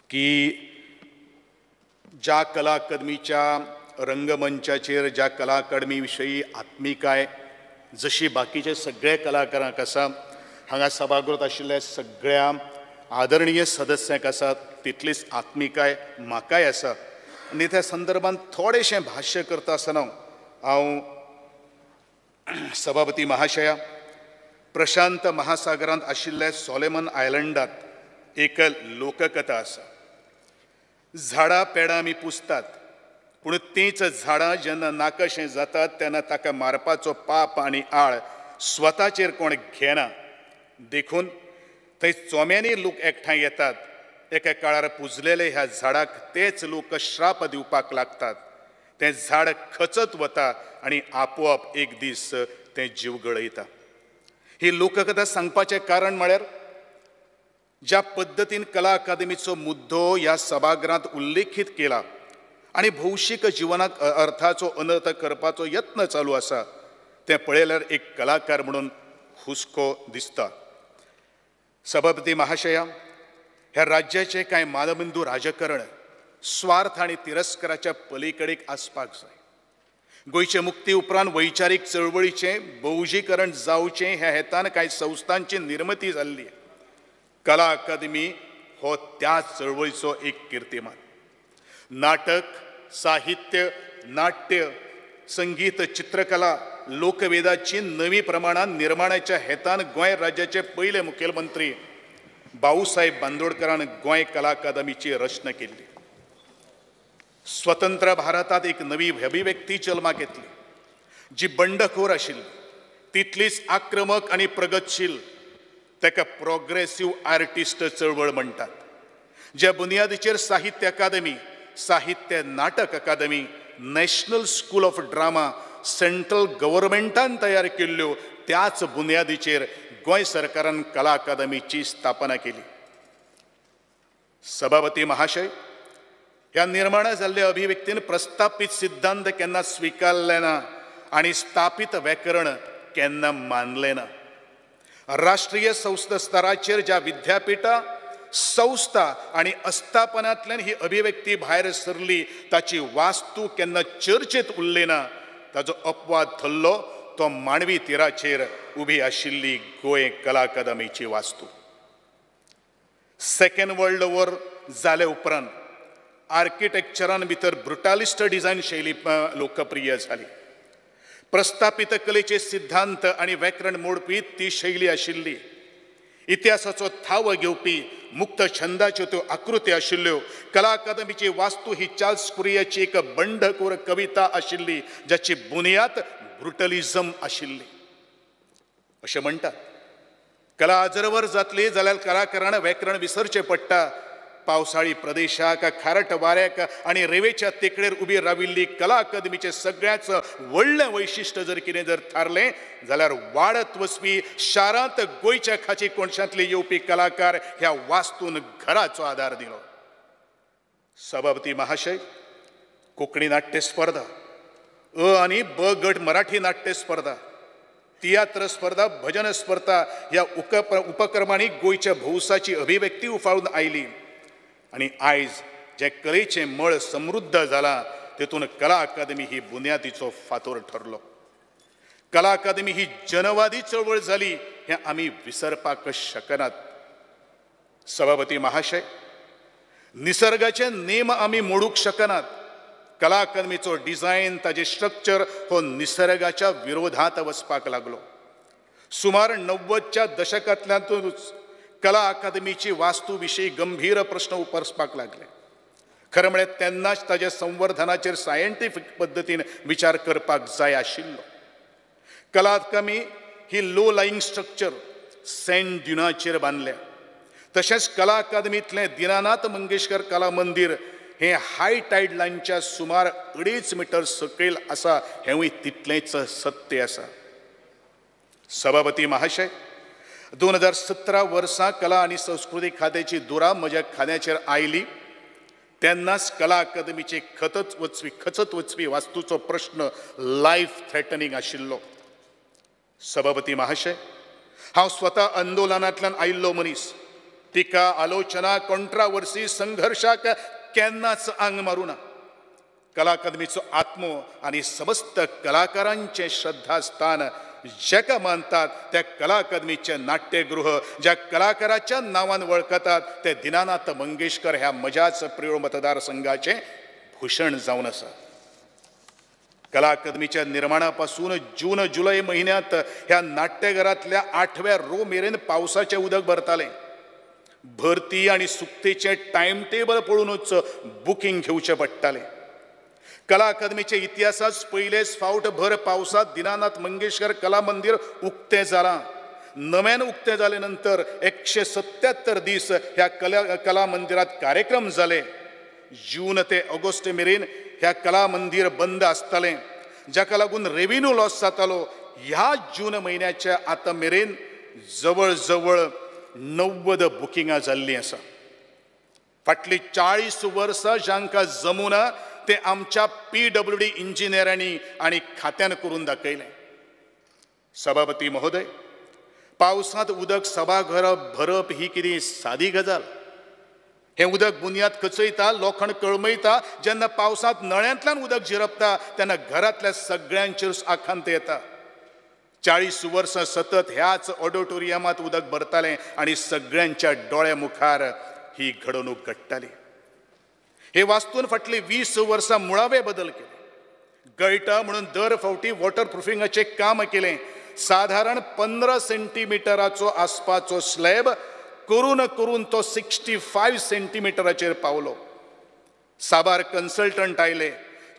की ज्या कला अकादमीच्या रंगमंचाचेर ज्या कला अकादमी विशयी आत्मिकाय जशी बाकीचे सगळे कलाकारांक आसा, हांगा सभागृहात आशिल्ल्या सगळ्या आदरणीय सदस्यांक आसा तितलीच आत्मिकाय म्हाकाय आसा. आनी त्या संदर्भात थोडेशें भाश्य करता आसतना हांव सभापती महाशया, प्रशांत महासागरांत आशिल्ल्या सोलेमन आयलंडात एक लोककथा आसा. झाडां पेडां आमी पुजतात, पूण तीच झाडां जेन्ना नाकशें जातात तेन्ना ताका मारपाचो पाप आनी आळ स्वताचेर कोण घेना. देखून थंय चोम्यांनी लोक एकठांय येतात. एका काळार पुजलेले ह्या झाडाक तेच लोक श्राप दिवपाक लागतात. तें झाड खचत वता आनी आपोआप एक दीस तें जीव गळयता. ही लोककथा सांगपाचें कारण म्हळ्यार ज्या पद्दतीन कला अकादमीचो मुद्दो ह्या सभागृहांत उल्लेखीत केला आनी भौशीक जिवनाक अर्थाचो अनर्थ करपाचो यत्न चालू आसा तें पळयल्यार एक कलाकार म्हणून हुस्को दिसता. सभापती महाशया, ह्या राज्याचे कांय मानबिंदू राजकारण स्वार्थ आनी तिरस्काराच्या पलीकडेक आसपाक जाय. गोंयचे मुक्ती उपरांत वैचारीक चळवळीचें भौजीकरण जावचें ह्या हेतान कांय संस्थांची निर्मिती जाल्ली. कला अकादमी हो त्या चळवळीचो एक किर्तिमान. नाटक, साहित्य, नाट्य, संगीत, चित्रकला, लोकवेदाची नवी प्रमाणात निर्माणाच्या हेतान गोंय राज्याचे पयले मुखेलमंत्री भाऊसाहेब बांदोडकरान गोंय कला अकादमीची रचना केल्ली. स्वतंत्र भारतात एक नवी अभिव्यक्ती जल्माक येतली जी बंडखोर आशिल्ली, तितलीच आक्रमक आनी प्रगतशील. ताका प्रोग्रेसिव्ह आर्टिस्ट चळवळ म्हणटात. ज्या बुनयादीचेर साहित्य Akademi, Sahitya Natak Akademi, national school of drama central गव्हर्मेंटान तयार केल्ल्यो त्याच बुनयादीचेर गोंय सरकारान कला अकादमीची स्थापना केली. सभापती महाशय, ह्या निर्माण जाल्ल्या अभिव्यक्तीन प्रस्थापीत सिद्धांत केन्ना स्विकारले ना आनी स्थापीत व्याकरण केन्ना मानले ना. राष्ट्रीय संस्था स्तराचेर ज्या विद्यापीठां, संस्था आनी अस्थापनांतल्यान ही अभिव्यक्ती भायर सरली ताची वास्तू केन्ना चर्चेत उरली ना. ताचो अपवाद थल्लो तो मानवी तिराचेर उबी आशिल्ली गोंय कला अकादमीची वास्तू. सेकंड वर्ल्ड वॉर जाले उपरांत आर्किटेक्चरान भितर ब्रुटालिस्ट डिझायन शैली लोकप्रिय जाली. प्रस्थापीत कलेचे सिद्धांत आनी व्याकरण मोडपी ती शैली आशिल्ली. इतिहासाचो थाव घेवपी मुक्त छंदाच्यो त्यो आकृती आशिल्ल्यो. कला अकादमीची वास्तू ही चार्ल्स कुरियाची एक बंडखोर कविता आशिल्ली जाची बुनयाद ब्रुटलिझम आशिल्ली. अशें म्हणटात कला आजरवर जातली जाल्यार कलाकारान व्याकरण विसरचें पडटा. पावसाळी प्रदेशाक, खारट वाऱ्याक आनी रेवेच्या तेकडेर उबी राविल्ली कला अकादमीचें सगळ्याच व्हडलें वैशिश्ट जर कितें जर थारलें जाल्यार वाडत वचपी शारांत गोंयच्या खाची कोणशांतले येवपी कलाकार ह्या वास्तून घराचो आदार दिलो. सभापती महाशय, कोंकणी नाट्य स्पर्धा, आनी ब गट मराठी नाट्य स्पर्धा, तियात्र स्पर्धा, भजन स्पर्धा ह्या उपक्रमांनी गोंयच्या भौसाची अभिव्यक्ती उफाळून आयली. आनी आयज जे कलेचें मळ समृद्ध जाला तेतून कला अकादमी ही बुनयादीचो फातर ठरलो. कला अकादमी ही जनवादी चळवळ जाली हें आमी विसरपाक शकनात. सभापती महाशय, निसर्गाचे नेम आमी मोडूंक शकनात. कला अकादमीचो डिझायन, ताजे स्ट्रक्चर हो निसर्गाच्या विरोधात वचपाक लागलो. सुमार 90च्या दशकांतल्यानूच कला अकादमीची वास्तू विशीं गंभीर प्रश्न उपसपाक लागले. खरें म्हळ्यार तेन्नाच ताच्या संवर्धनाचेर सायंटिफीक पद्दतीन विचार करपाक जाय आशिल्लो. कला अकादमी ही लो लायिंग स्ट्रक्चर सँड ड्युनाचेर बांदल्या. तशेंच कला अकादमींतलें दिनानाथ मंगेशकर कला मंदिर हें हाय टायड लायनच्या सुमार 2.5 मीटर सकयल आसा हेंवूय तितलेंच सत्य आसा. सभापती महाशय, 2017 वर्सा कला आनी संस्कृती खात्याची धुरा म्हज्या खात्याचेर आयली तेन्नाच कला अकादमीचे खचत वचपी वास्तूचो प्रश्न लायफ थ्रेटनिंग आशिल्लो. सभापती महाशय, हांव स्वता आंदोलनांतल्यान आयिल्लो मनीस. टिका आलोचना कॉन्ट्रावर्सी संघर्षाक केन्नाच आंग मारूना. कला अकादमीचो आत्मो आनी समस्त कलाकारांचे श्रद्धास्थान जेका मानतात त्या कला अकादमीचे नाट्यगृह ज्या कलाकाराच्या नावान वळखतात ते दीनानाथ मंगेशकर ह्या म्हज्याच प्रिय मतदारसंघाचे भूषण जावन आसा. कला अकादमीच्या निर्माणापासून जून जुलै महिन्यात ह्या नाट्यघरातल्या 8व्या रो मेरेन पावसाचे उदक भरताले. भरती आणि सुक्तेचे टाइम टेबल पळोवनूच बुकींग घेवचे पडटाले. कला अकादमीच्या इतिहासात पयलेच फावट भर पावसात दीनानाथ मंगेशकर कला मंदिर उक्तें जालां. नव्यान उक्तें जाले नंतर 177 दीस ह्या कला मंदिरात कार्यक्रम जाले. जून ते ऑगस्ट मेरेन ह्या कला मंदिर बंद आसतालें, जाका लागून रेव्हेन्यू लॉस जातालो. ह्या जून म्हयन्याच्या आतां मेरेन जवळ जवळ 90 बुकिंगां जाल्लीं आसा. फाटलीं 40 वर्सां जांकां जमुना ते आमच्या PWD इंजिनियरांनी आणि खात्यान करून दाखयलें. सभापती महोदय, पावसांत उदक सभाघर भरप ही कितें सादी गजाल? हे उदक बुनयाद कचयता, लोखंड कळमयता. जेन्ना पावसांत नळ्यांतल्यान उदक झिरपता तेन्ना घरांतल्या सगळ्यांचेर आखांत येता. 40 वर्सां सतत ह्याच ऑडिटोरियमांत उदक भरतालें आणि सगळ्यांच्या दोळ्या मुखार ही घडणूक घडटाली. हे वास्तून फाटली 20 वर्सां मुळावे बदल केले. गळटा म्हणून दर फावटी वॉटर प्रुफिंगाचें काम केलें. साधारण 15 सेंटीमिटराचो आसपाचो स्लॅब करून करून तो 65 सेंटीमिटराचेर पावलो. साबार कन्सल्टंट आयले.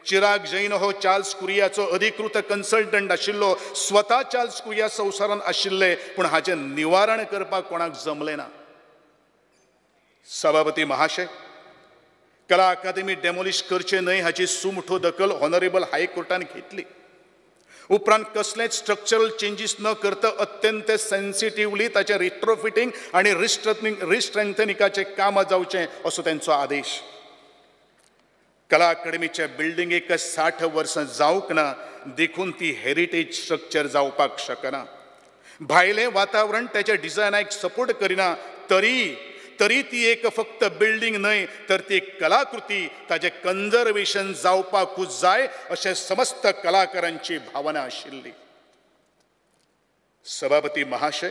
चिराग जैन हो चार्ल्स कुरियाचो अधिकृत कन्सल्टंट आशिल्लो. स्वता चार्ल्स कुरिया संवसारांत आशिल्ले, पूण हाचें निवारण करपाक कोणाक जमलें ना. सभापती महाशय, कला अकादमी डेमोलिश करचे न्हय हाची सुमठो दखल ऑनरेबल हायकोर्टान घेतली. उपरांत कसलेच स्ट्रक्चरल चेंजीस न करता अत्यंत सेन्सिटिव्हली ताचे रिट्रोफिटींग आणि रिस्ट्रेंथनिंगाचे काम जावचें असो तांचो आदेश. कला अकादमीच्या बिल्डिंगेक 60 वर्सां जावंक ना, देखून ती हेरिटेज स्ट्रक्चर जावपाक शकना. भायलें वातावरण त्याच्या डिझायनाक सपोर्ट करिना, तरी ती एक फक्त बिल्डिंग न्हय तर ती कलाकृती, ताजें कन्जर्वेशन जावपाकूच जाय अशें समस्त कलाकारांची भावना आशिल्ली. सभापती महाशय,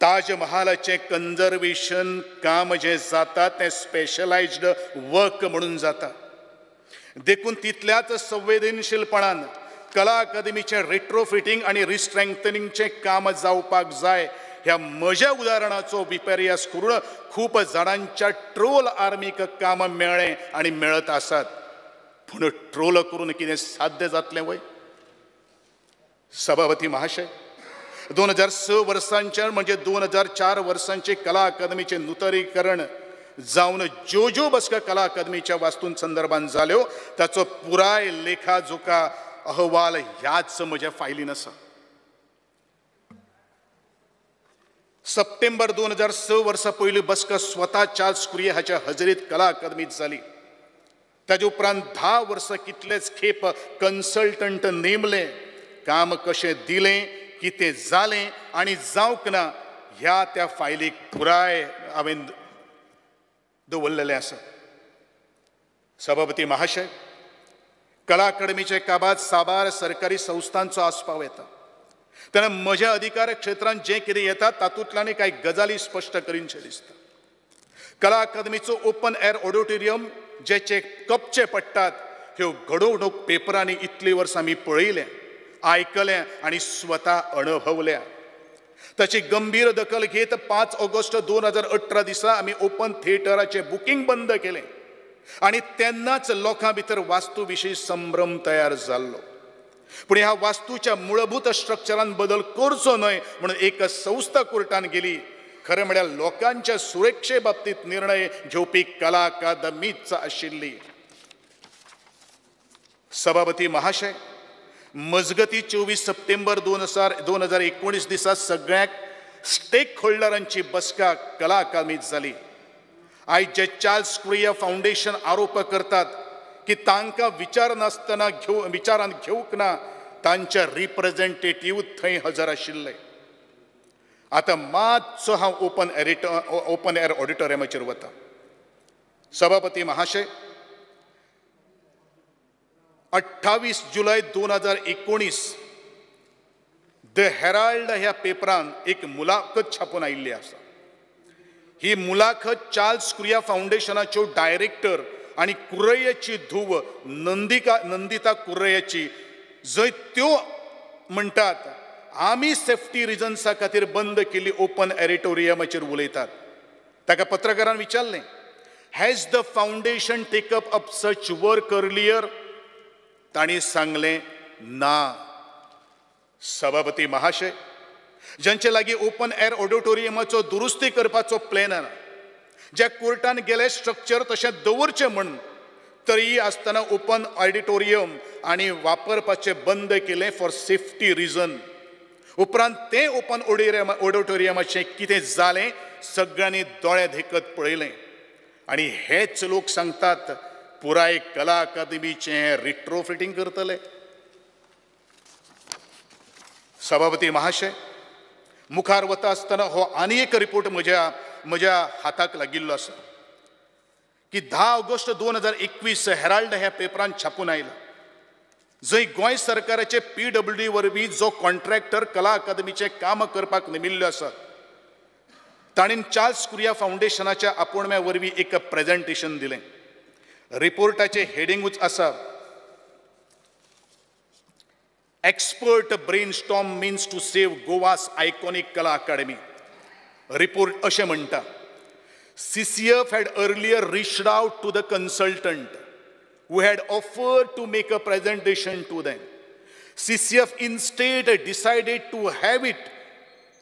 ताज महालाचें कन्जर्वेशन काम जें जाता तें स्पेशलायज्ड वर्क म्हणून जाता. देखून तितल्याच संवेदनशीलपणान कला अकादमीचें रेट्रोफिटींग आनी रिस्ट्रेंथनिंगचें काम जावपाक जाय ह्या म्हज्या उदाहरणाचो विपर्यास करून खूब जाणांच्या ट्रोल आर्मीक काम मेळ्ळें आनी मेळत आसात. पूण ट्रोल करून कितें साध्य जातलें वय? सभापती महाशय, 2006 वर्सांच्या म्हणजे 2004 वर्सांचे कला अकादमीचे नूतनीकरण जावन ज्यो बसका कला अकादमीच्या वास्तूं संदर्भात जाल्यो ताचो पुराय लेखाजोखा अहवाल ह्याच म्हज्या फायलीन आसा. सप्टेंबर 2006 वर्सा पयली बसका स्वता चार्ल्स कुरिया हाच्या हजेरीत कला अकादमीत जाली. ताजे उपरांत 10 वर्सां कितलेच खेप कन्सल्टंट नेमले. काम कशें दिलें, कितें जालें आनी जावंक ना ह्या त्या फायलीक पुराय हांवें दवरलेलें आसा. सभापती महाशय, कला अकादमीच्या काबात साबार सरकारी संस्थांचो आस्पाव येता. तेन्ना म्हज्या अधिकार क्षेत्रांत जें कितें येता तातूंतल्यान कांय गजाली स्पश्ट करीनशें दिसता. कला अकादमीचो ओपन एअर ऑडिटोरियम जेचे कपचे पडटात ह्यो घडोवणूक पेपरांनी इतलीं वर्सां आमी पळयल्या, आयकल्या आनी स्वता अणभवल्या. ताची गंभीर दखल घेत 5 ऑगस्ट 2018 दिसा आमी ओपन थिएटराचें बुकींग बंद केलें आनी तेन्नाच लोकां भितर वास्तू विशीं संभ्रम तयार जाल्लो. पूण ह्या वास्तूच्या मूलभूत स्ट्रक्चरान बदल करचो न्हय म्हणून एक संस्था कोर्टान गेली. खरें म्हळ्यार लोकांच्या सुरक्षे बाबतीत निर्णय घेवपी कला अकादमीच आशिल्ली. सभापती महाशय, मजगती 24 सप्टेंबर 2019 दिसा सगळ्याक स्टेक होल्डरांची बसका कला अकादमीत जाली. आयज जे चार्ल्स कुरिया फाउंडेशन आरोप करतात की तांकां विचारांत घेवंक ना, तांचे रिप्रेझेंटेटिव्ह थंय हजर आशिल्ले. आता मातसो हांव ओपन एअर ऑडिटोरियमाचेर वता. सभापती महाशय, 28 जुलै 2019 द हेराल्ड ह्या पेपरान एक मुलाखत छापून आयिल्ली आसा. ही मुलाखत चार्ल्स कुरिया फाउंडेशनाच्यो डायरेक्टर आणि कुर्रय्याची धूव नंदिता कुर्रय्याची, जंय त्यो म्हणटात आमी सेफ्टी रिजन्सा खातीर बंद केल्ली ओपन ऑडिटोरियमाचेर उलयतात. ताका पत्रकारान विचारलें, has the foundation take up such work earlier? तांणी सांगलें, ना. सभापती महाशय, ज्यांचे लागीं ओपन एअर ऑडिटोरियमाचो दुरुस्ती करपाचो प्लॅन आसा, ज्या कोर्टान गेले स्ट्रक्चर तशें दवरचें म्हण तरी आसतना ओपन ऑडिटोरियम आनी वापरपाचें बंद केलें फॉर सेफ्टी रिजन. उपरांत तें ओपन ऑडिटोरियमाचें कितें जालें सगळ्यांनी दोळे धेकत पळयलें. आनी हेच लोक सांगतात पुराय कला अकादमीचें रिट्रोफिटींग करतले. सभापती महाशय, मुखार वता आसतना हो आनी एक रिपोर्ट म्हज्या हाताक लागिल्लो आसा की 10 ऑगस्ट 2021 हेराल्ड ह्या पेपरान छापून आयला, जंय गोंय सरकाराचे PWD वरवीं जो कॉन्ट्रॅक्टर कला अकादमीचें काम करपाक नेमिल्लो आसा, ताणीन चार्ल्स कुरिया फाउंडेशनाच्या आपोवण्या वरवीं एक प्रेझेंटेशन दिलें. रिपोर्टाचें हेडिंगूच आसा, expert brainstorm means to save गोवास आयकॉनिक कला अकादमी. रिपोर्ट अशें म्हणटा, CCF had earlier reached out to the consultant who had offered to make a presentation to them. CCF instead decided to have it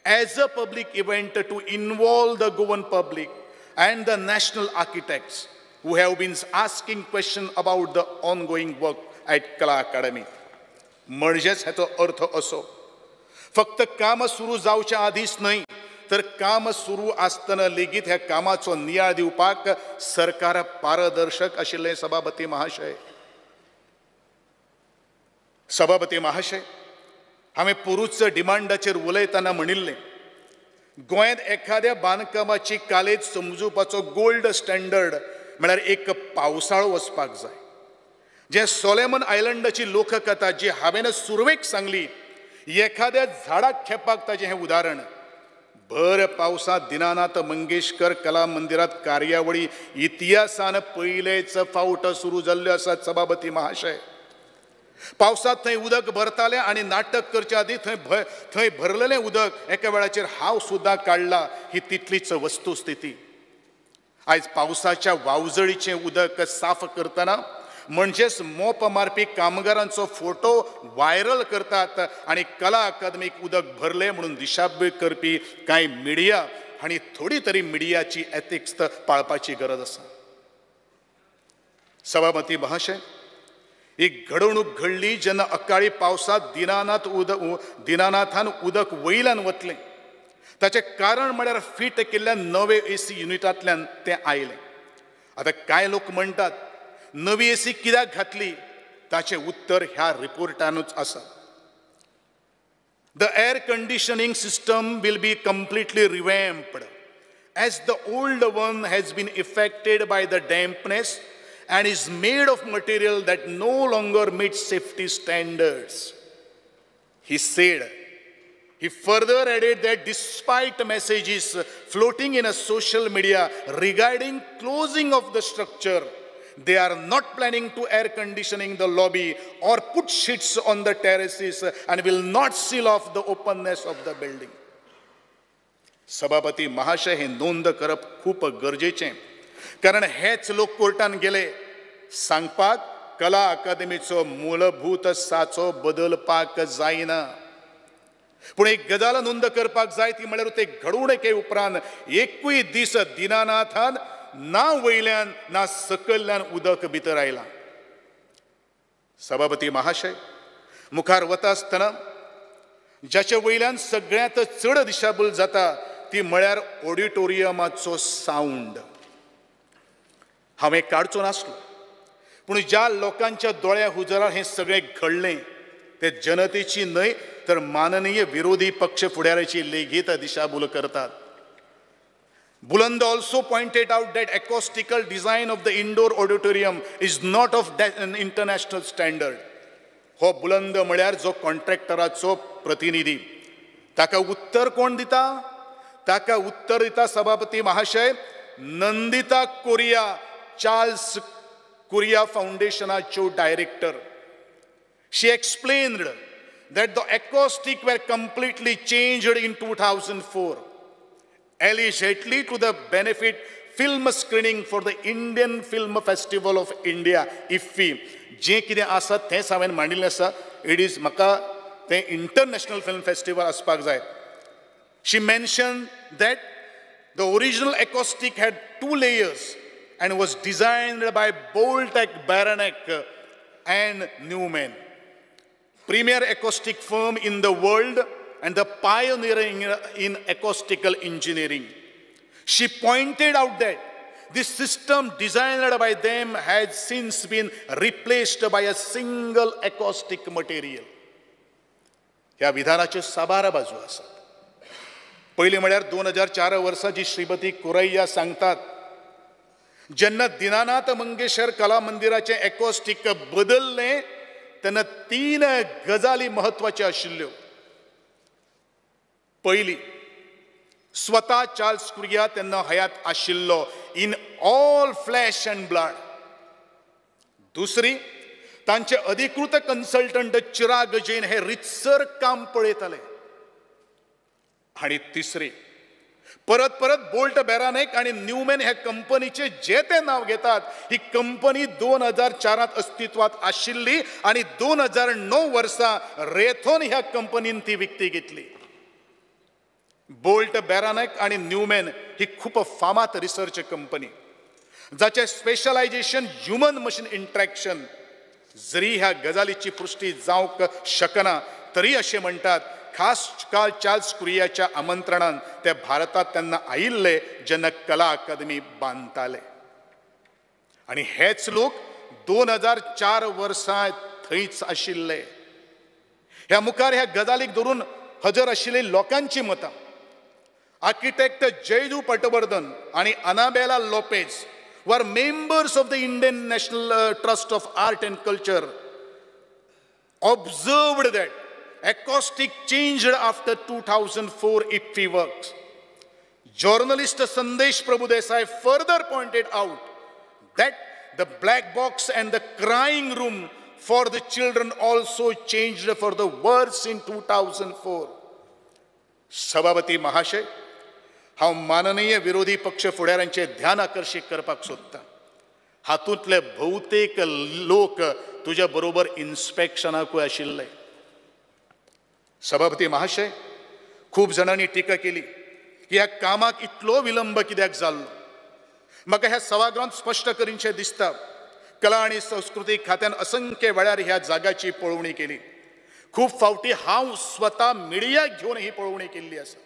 as a public event to involve the Goan public and the national architects who have been asking questions about the ongoing work at Kala Academy. म्हणजेच हाचो अर्थ असो, फक्त काम सुरू जावच्या आदींच न्हय तर काम सुरू आसतना लेगीत ह्या कामाचो नियाळ दिवपाक सरकार पारदर्शक आशिल्लें. सभापती महाशय, हांवें पुरूच डिमांडाचेर उलयतना म्हणिल्लें, गोंयांत एखाद्या बांदकामाची कालेज समजुपाचो गोल्ड स्टँडर्ड म्हळ्यार एक पावसाळो वचपाक जाय. जे सोलेमन आयलंडाची लोककथा जी हांवें सुरवेक सांगली, एखाद्या झाडाक खेपाक ताचें हें उदाहरण. भर पावसांत दिनानाथ मंगेशकर कला मंदिरात कार्यावळी इतिहासान पयलेच फावट सुरू जाल्ल्यो आसात. सभापती महाशय, पावसांत थंय उदक भरतालें आनी नाटक करच्या आदीं थंय भरलेलें उदक एका वेळाचेर हांव सुद्दां काडला. ही तितलीच वस्तुस्थिती. आयज पावसाच्या वावजळीचें उदक साफ करतना म्हणजेच मोप मारपी कामगारांचो फोटो व्हायरल करतात आनी कला अकादमीक उदक भरले म्हणून दिशाभूल करपी कांय मिडिया हांणी थोडी तरी मिडियाची एथिक्स पाळपाची गरज आसा. सभापती महाशय, एक घडवणूक घडली जेन्ना अकाळी पावसांत दिनानाथान उदक वयल्यान वतलें. ताचें कारण म्हळ्यार फिट केल्ल्या नवे AC युनिटांतल्यान तें आयलें. आतां कांय लोक म्हणटात नवी AC कित्याक घातली, ताचें उत्तर ह्या रिपोर्टानूच आसा. The air conditioning system will be completely revamped as the old one has been affected by the dampness and is made of material that no longer meets safety standards, he said. He further added that despite messages floating in a social media regarding closing of the structure, they are not planning to air conditioning the lobby or put sheets on the terraces and will not seal off the openness of the building. सभापती महाशय, हे नोंद करप खूप गरजेचें, कारण हेच लोक कोर्टान गेले सांगपाक कला अकादमीचो मूलभूत साचो बदलपाक जायना. पूण एक गजाल नोंद करपाक जाय ती म्हळ्यार ते घडवणुके उपरांत एकूय दीस दिनानाथान ना वयल्यान ना सकयल्यान उदक भितर आयलां. सभापती महाशय, मुखार वता आसतना ज्याचे वयल्यान सगळ्यांत चड दिशाभूल जाता ती म्हळ्यार ऑडिटोरियमाचो साऊंड. हांवें काडचो नासलो, पूण ज्या लोकांच्या दोळ्या हुजरार हें सगळें घडलें ते जनतेची न्हय तर माननीय विरोधी पक्ष फुडाऱ्याची लेगीत दिशाभूल करतात. Buland also pointed out that acoustical design of the indoor auditorium is not of an international standard. हो बुलंद म्हळ्यार जो कॉन्ट्रॅक्टराचो प्रतिनिधी. ताका उत्तर कोण दिता? ताका उत्तर दिता सभापती महाशय नंदिता कोरिया, चार्ल्स कोरिया फाउंडेशनाच्यो director. She explained that the acoustic were completely changed in 2004. allegedly to the benefit film screening for the Indian Film Festival of India, IFFI. जे कितें आसा तेंच हांवें मांडिल्लें आसा. इट इज म्हाका तें इंटरनॅशनल फिल्म फेस्टिवल आसपाक जाय. She mentioned that the original acoustic had 2 layers and was designed by Boltek, Beranek and Newman, premier acoustic firm in the world and the pioneer in acoustical engineering. She pointed out that this system designed by them has since been replaced by a single acoustic material. ह्या विधानाच्यो साबार बाजू आसात. पयली म्हळ्यार 2004 वर्सा जी Shrimati Correa सांगतात, जेन्ना दीनानाथ मंगेशकर कला मंदिराचें एकॉस्टिक बदललें तेन्ना 3 गजाली महत्वाच्यो आशिल्ल्यो. पयली, स्वता चार्ल्स कुरिया तेन्ना हयात आशिल्लो in all flash and blood. दुसरी, तांचे अधिकृत कन्सल्टंट चिराग जैन हे रितसर काम पळयताले. आणि तिसरी, परत परत बोल्ट, बेरानेक आणि न्यूमॅन ह्या कंपनीचे जे ते नाव घेतात, ही कंपनी 2004 अस्तित्वात आशिल्ली आणि 2009 वर्सा रेथॉन ह्या कंपनीन ती विकती घेतली. बोल्ट, बेरानेक आणि न्यूमॅन ही खूप फामाद रिसर्च कंपनी, जाचे स्पेशलायझेशन ह्युमन मशीन इंटरॅक्शन. जरी ह्या गजालीची पुष्टी जावंक शकना तरी असे म्हणटात, खास काल चार्ल्स कुरियाच्या आमंत्रणान ते भारतात तेन्ना आयिल्ले जेन्ना कला अकादमी बांदताले. आणि हेच लोक 2004 वर्सा थंयच आशिल्ले. ह्या मुखार ह्या गजालीक धरून हजर आशिल्ली लोकांची मतां. आर्किटेक्ट जयदू पटवर्धन आणि Annabelle Lopez were members of the Indian National Trust of Art and Culture, observed that acoustic changed after 2004 IFFI works. Journalist Sandesh Prabhudesai further pointed out that the black box and the crying room for the children also changed for the worse in 2004. सभापती महाशय, हांव माननीय विरोधी पक्ष फुडाऱ्यांचे ध्यान आकर्षित करपाक सोदतां. हातूंतले भोवतेक लोक तुज्या बरोबर इन्स्पेक्शनाकूय आशिल्ले. सभापती महाशय, खूब जाणांनी टिका केली की ह्या कामाक इतलो विलंब कित्याक जाल्लो. म्हाका ह्या सभागृहांत स्पश्ट करीनशें दिसता, कला आनी संस्कृती खात्यान असंख्य वेळार ह्या जागाची पळोवणी केली. खूब फावटी हांव स्वता मिडियाक घेवन ही पळोवणी केल्ली आसा.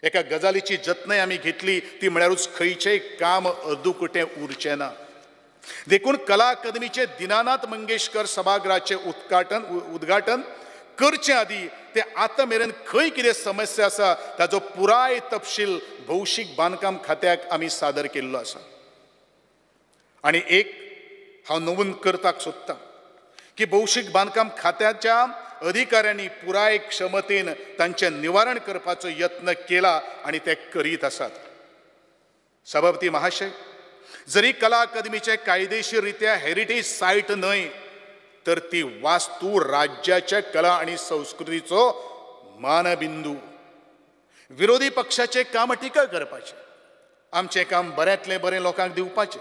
एका गजालीची जतनाय आमी घेतली, ती म्हळ्यारूच खंयचेंय काम अर्दुकुटें उरचें ना. देखून कला अकादमीचे दीनानाथ मंगेशकर सभागृहाचे उद्घाटन करचे आदी ते आतां मेरेन खंय कितें समस्या आसा ताचो पुराय तपशील भौशीक बांदकाम खात्याक आमी सादर केल्लो आसा. आनी एक हांव नमूद करपाक सोदतां की भौशीक बांदकाम खात्याच्या अधिकाऱ्यांनी पुराय क्षमतेन तांचें निवारण करपाचो यत्न केला आणि ते करीत आसात. सभापती महाशय, जरी कला अकादमीचे कायदेशीर रित्या हेरिटेज सायट न्हय तर ती वास्तू राज्याच्या कला आणि संस्कृतीचो मानबिंदू. विरोधी पक्षाचे काम टिका करपाचें, आमचें काम बऱ्यांतलें बरें लोकांक दिवपाचें.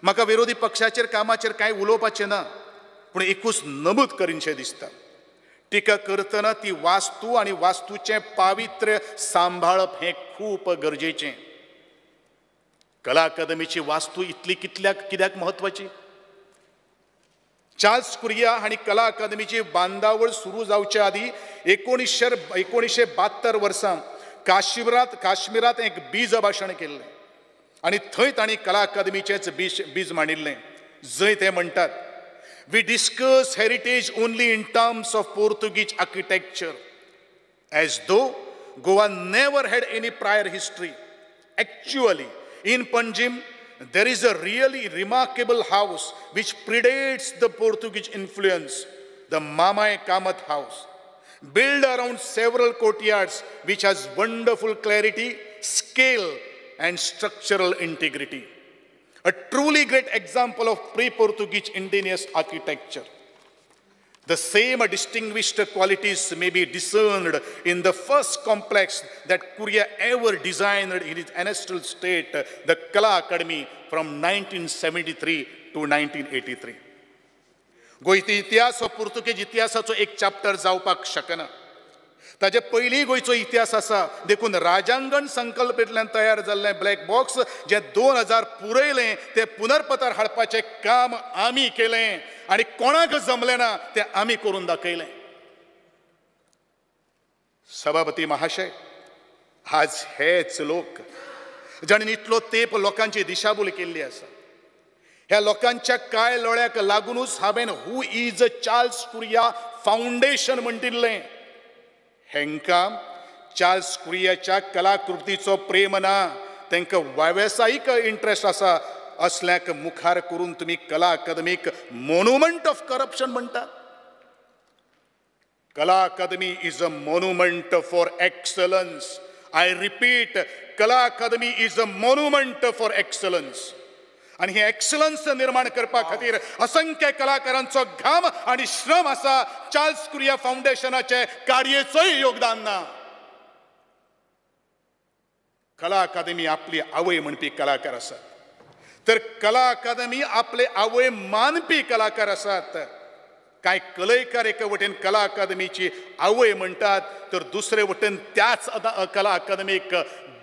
म्हाका विरोधी पक्षाचेर कामाचेर कांय उलोवपाचें ना, पूण एकूच नमूद करीनशें दिसता, टिका करतना ती वास्तू आणि वास्तूचें पावित्र्य सांबाळप हें खूप गरजेचें. कला अकादमीची वास्तू इतली कित्याक महत्वाची? चार्ल्स कुरिया हांणी कला अकादमीची बांदावळ सुरू जावचे आदी 1972 वर्सा काश्मीरात एक बीज भाशण केल्लें आणि थंय तांणी कला अकादमीचेच बीज मांडिल्लें. जंय ते म्हणटात, We discuss heritage only in terms of Portuguese architecture, as though Goa never had any prior history. Actually, in Panjim, there is a really remarkable house which predates the Portuguese influence, the Mamai Kamath house, built around several courtyards, which has wonderful clarity, scale, and structural integrity. A truly great example of pre-Portuguese indigenous architecture. The same distinguished qualities may be discerned in the first complex that Kuria ever designed in its ancestral state, the Kala Academy from 1973 to 1983. गोंयचो इतिहास हो Portuguese इतिहासाचो एक chapter जावपाक शकना. ताजे पयलीं गोंयचो इतिहास आसा, देखून राजांगण संकल्पेंतल्यान तयार जाल्लें ब्लॅक बॉक्स जे 2000 पुरयलें तें पुनर्पतार हाडपाचें काम आमी केलें आनी कोणाक जमलें ना तें आमी करून दाखयलें. सभापती महाशय, आज हेच लोक जाणीन इतलो तेंप लोकांची दिशाभूल केल्ली आसा. ह्या लोकांच्या काळ्या लोळ्याक लागूनच हांवें हू इज चार्ल्स कुरिया फाउंडेशन म्हणटिल्लें. हेंकां चार्ल्स कुरियाच्या कलाकृतीचो प्रेम ना, तांकां वेवसायीक इंट्रस्ट आसा. असल्याक मुखार करून तुमी कला अकादमीक मोन्युमेंट ऑफ करप्शन म्हणटा. Kala Akademi is a monument for excellence. I repeat, Kala Akademi is a monument for excellence. आणि हे एक्सलन्स निर्माण करपा खातीर असंख्य कलाकारांचो घाम आणि श्रम आसा. चार्ल्स कुरिया फाउंडेशनाचे कार्याचोय योगदान ना. कला अकादमी आपली आवय म्हणपी कलाकार आसात, तर कला अकादमी आपले आवय मानपी कलाकार आसात. कांय कलयकार एका वटेन कला अकादमीची आवय म्हणटात, तर दुसरे वटेन त्याच कला अकादमीक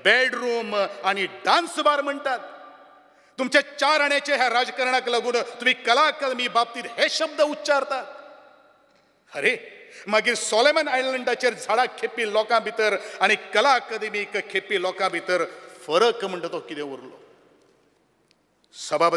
बेडरूम आणि डान्स बार म्हणटात. तुमच्या 4 आण्याचे ह्या राजकारणाक लागून तुम्ही कला अकादमी बाबतीत हे शब्द उच्चारतात. अरे, मागीर सोलेमन आयलंडाचेर झाडां खेपी लोकां भितर आनी कला अकादमीक खेपी लोकां भितर फरक म्हणटा तो कितें उरलो? सभापती